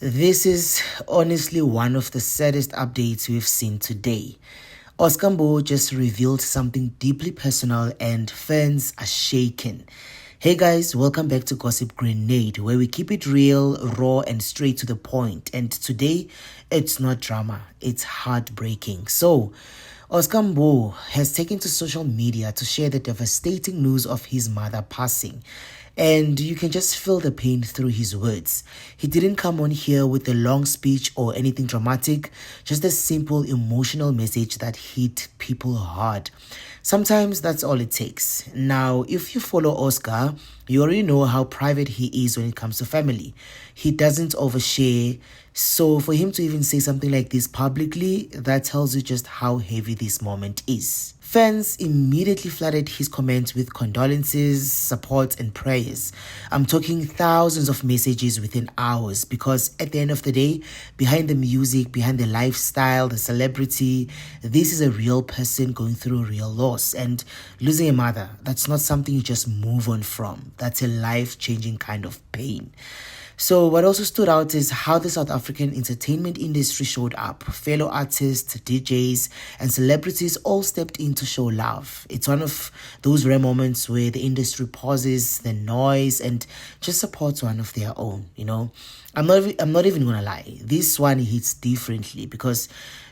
This is honestly one of the saddest updates we've seen today. Oscar Mbo just revealed something deeply personal and fans are shaken. Hey guys, welcome back to Gossip Grenade, where we keep it real, raw, and straight to the point. And today, it's not drama, it's heartbreaking. So, Oscar Mbo has taken to social media to share the devastating news of his mother passing. And you can just feel the pain through his words. He didn't come on here with a long speech or anything dramatic, just a simple emotional message that hit people hard. Sometimes that's all it takes. Now, if you follow Oscar, you already know how private he is when it comes to family. He doesn't overshare. So for him to even say something like this publicly, that tells you just how heavy this moment is. Fans immediately flooded his comments with condolences, support, and prayers. I'm talking thousands of messages within hours because at the end of the day, behind the music, behind the lifestyle, the celebrity, this is a real person going through real loss. And losing a mother, that's not something you just move on from. That's a life-changing kind of pain. So what also stood out is how the South African entertainment industry showed up. Fellow artists, DJs, and celebrities all stepped in to show love. It's one of those rare moments where the industry pauses the noise and just supports one of their own, I'm not even gonna lie. This one hits differently because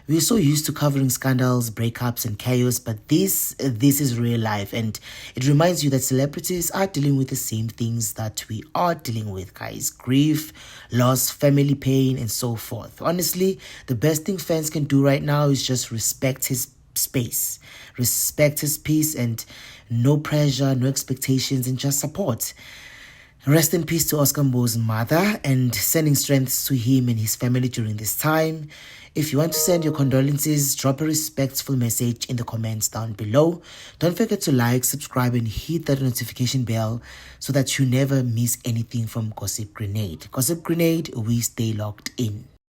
we're so used to covering scandals, breakups, and chaos, but this is real life, and it reminds you that celebrities are dealing with the same things that we are dealing with, guys: grief, loss, family pain, and so forth. Honestly, the best thing fans can do right now is just respect his space, respect his peace, and no pressure, no expectations, and just support. Rest in peace to Oscar Mbo's mother, and sending strength to him and his family during this time. If you want to send your condolences, drop a respectful message in the comments down below. Don't forget to like, subscribe, and hit that notification bell so that you never miss anything from Gossip Grenade. Gossip Grenade, we stay locked in.